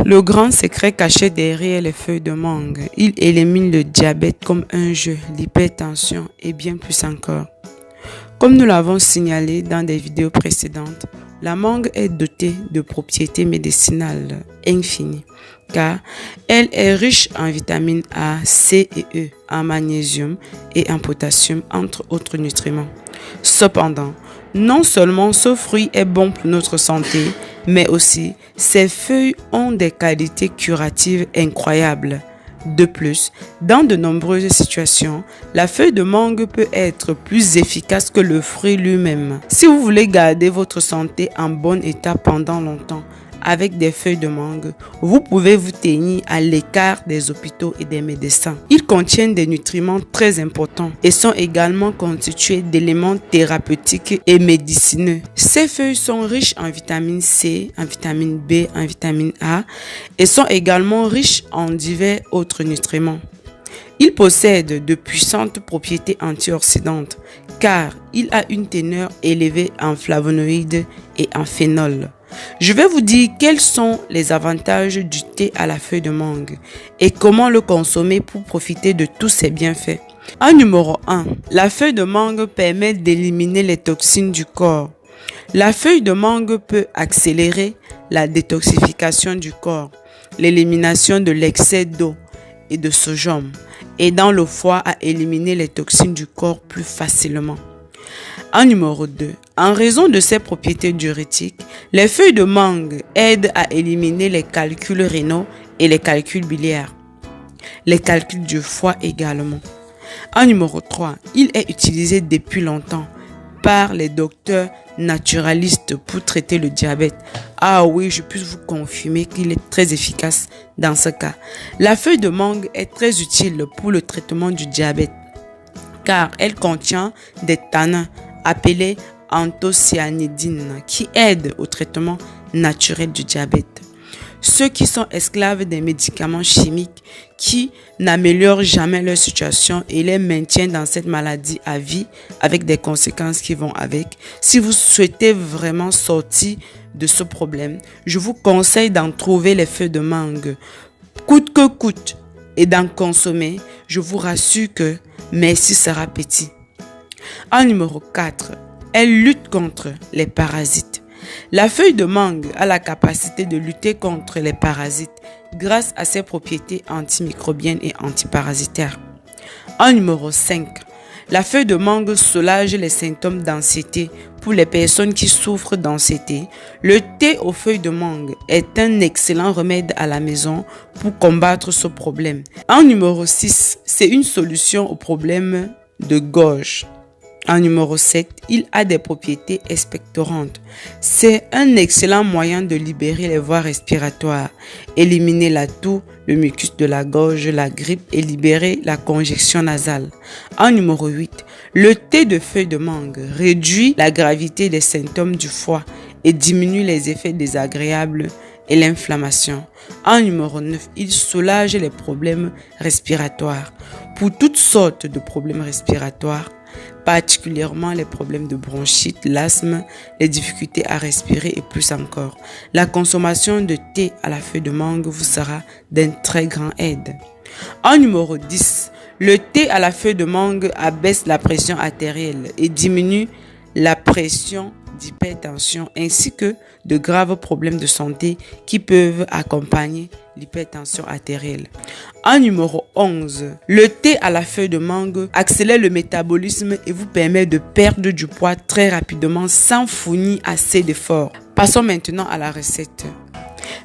Le grand secret caché derrière les feuilles de mangue, il élimine le diabète comme un jeu, l'hypertension et bien plus encore. Comme nous l'avons signalé dans des vidéos précédentes, la mangue est dotée de propriétés médicinales infinies car elle est riche en vitamines A, C et E, en magnésium et en potassium entre autres nutriments. Cependant, non seulement ce fruit est bon pour notre santé, mais aussi ses feuilles ont des qualités curatives incroyables. De plus, dans de nombreuses situations, la feuille de mangue peut être plus efficace que le fruit lui-même. Si vous voulez garder votre santé en bon état pendant longtemps, avec des feuilles de mangue, vous pouvez vous tenir à l'écart des hôpitaux et des médecins. Ils contiennent des nutriments très importants et sont également constitués d'éléments thérapeutiques et médicineux. Ces feuilles sont riches en vitamine C, en vitamine B, en vitamine A et sont également riches en divers autres nutriments. Il possède de puissantes propriétés antioxydantes car il a une teneur élevée en flavonoïdes et en phénol. Je vais vous dire quels sont les avantages du thé à la feuille de mangue et comment le consommer pour profiter de tous ses bienfaits. En numéro 1, la feuille de mangue permet d'éliminer les toxines du corps. La feuille de mangue peut accélérer la détoxification du corps, l'élimination de l'excès d'eau et de sodium, aidant le foie à éliminer les toxines du corps plus facilement. En numéro 2, en raison de ses propriétés diurétiques, les feuilles de mangue aident à éliminer les calculs rénaux et les calculs biliaires, les calculs du foie également. En numéro 3, il est utilisé depuis longtemps par les docteurs naturalistes pour traiter le diabète. Ah oui, je peux vous confirmer qu'il est très efficace dans ce cas. La feuille de mangue est très utile pour le traitement du diabète car elle contient des tanins appelés anthocyanidines qui aident au traitement naturel du diabète. Ceux qui sont esclaves des médicaments chimiques qui n'améliorent jamais leur situation et les maintiennent dans cette maladie à vie avec des conséquences qui vont avec. Si vous souhaitez vraiment sortir de ce problème, je vous conseille d'en trouver les feuilles de mangue coûte que coûte et d'en consommer. Je vous rassure que merci sera petit. En numéro 4, elle lutte contre les parasites. La feuille de mangue a la capacité de lutter contre les parasites grâce à ses propriétés antimicrobiennes et antiparasitaires. En numéro 5, la feuille de mangue soulage les symptômes d'anxiété pour les personnes qui souffrent d'anxiété. Le thé aux feuilles de mangue est un excellent remède à la maison pour combattre ce problème. En numéro 6, c'est une solution au problème de gorge. En numéro 7, il a des propriétés expectorantes. C'est un excellent moyen de libérer les voies respiratoires, éliminer la toux, le mucus de la gorge, la grippe et libérer la congestion nasale. En numéro 8, le thé de feuilles de mangue réduit la gravité des symptômes du foie et diminue les effets désagréables et l'inflammation. En numéro 9, il soulage les problèmes respiratoires. Pour toutes sortes de problèmes respiratoires, particulièrement les problèmes de bronchite, l'asthme, les difficultés à respirer et plus encore. La consommation de thé à la feuille de mangue vous sera d'un très grand aide. En numéro 10, le thé à la feuille de mangue abaisse la pression artérielle et diminue la pression d'hypertension ainsi que de graves problèmes de santé qui peuvent accompagner l'hypertension artérielle. En numéro 11, le thé à la feuille de mangue accélère le métabolisme et vous permet de perdre du poids très rapidement sans fournir assez d'efforts. Passons maintenant à la recette.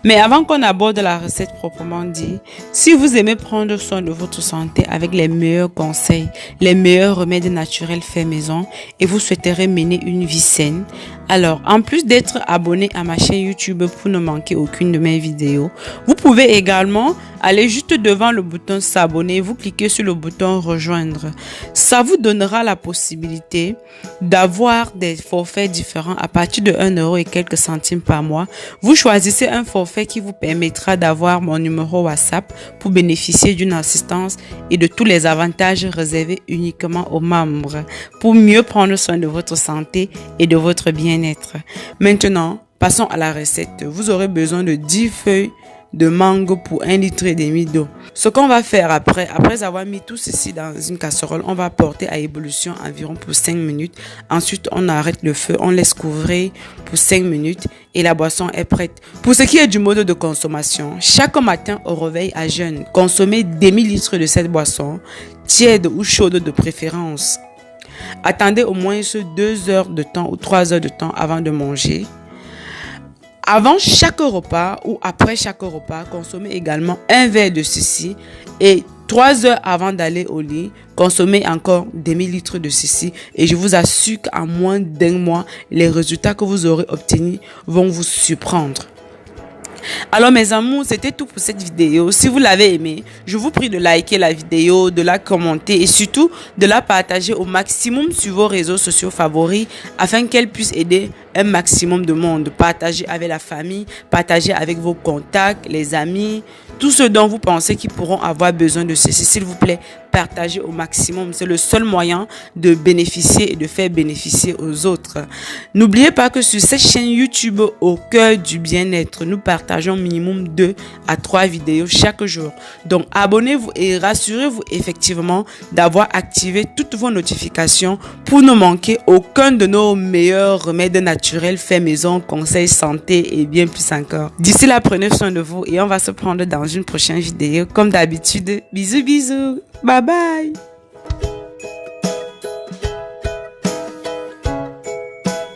Mais avant qu'on aborde la recette proprement dit, si vous aimez prendre soin de votre santé avec les meilleurs conseils, les meilleurs remèdes naturels faits maison et vous souhaiterez mener une vie saine, alors en plus d'être abonné à ma chaîne YouTube pour ne manquer aucune de mes vidéos, vous pouvez également aller juste devant le bouton s'abonner, vous cliquez sur le bouton rejoindre. Ça vous donnera la possibilité d'avoir des forfaits différents à partir de 1 € et quelques centimes par mois. Vous choisissez un forfait qui vous permettra d'avoir mon numéro WhatsApp pour bénéficier d'une assistance et de tous les avantages réservés uniquement aux membres pour mieux prendre soin de votre santé et de votre bien-être. Maintenant, passons à la recette. Vous aurez besoin de 10 feuilles de mangue pour 1,5 litre d'eau. Ce qu'on va faire après avoir mis tout ceci dans une casserole, on va porter à ébullition environ pour 5 minutes. Ensuite, on arrête le feu, on laisse couvrir pour 5 minutes et la boisson est prête. Pour ce qui est du mode de consommation, chaque matin au réveil à jeun, consommez demi-litre de cette boisson, tiède ou chaude de préférence. Attendez au moins 2 heures de temps ou 3 heures de temps avant de manger. Avant chaque repas ou après chaque repas, consommez également un verre de ceci et 3 heures avant d'aller au lit, consommez encore demi-litre de ceci et je vous assure qu'en moins d'1 mois, les résultats que vous aurez obtenus vont vous surprendre. Alors mes amours, c'était tout pour cette vidéo. Si vous l'avez aimé, je vous prie de liker la vidéo, de la commenter et surtout de la partager au maximum sur vos réseaux sociaux favoris afin qu'elle puisse aider un maximum de monde. Partagez avec la famille, partagez avec vos contacts, les amis, tous ceux dont vous pensez qu'ils pourront avoir besoin de ceci. S'il vous plaît, partagez au maximum. C'est le seul moyen de bénéficier et de faire bénéficier aux autres. N'oubliez pas que sur cette chaîne YouTube Au cœur du bien-être, nous partageons minimum 2 à 3 vidéos chaque jour. Donc abonnez-vous et rassurez-vous effectivement d'avoir activé toutes vos notifications pour ne manquer aucun de nos meilleurs remèdes naturels faits maison, conseils santé et bien plus encore. D'ici là, prenez soin de vous et on va se prendre dans une prochaine vidéo. Comme d'habitude, bisous bisous. Bye bye.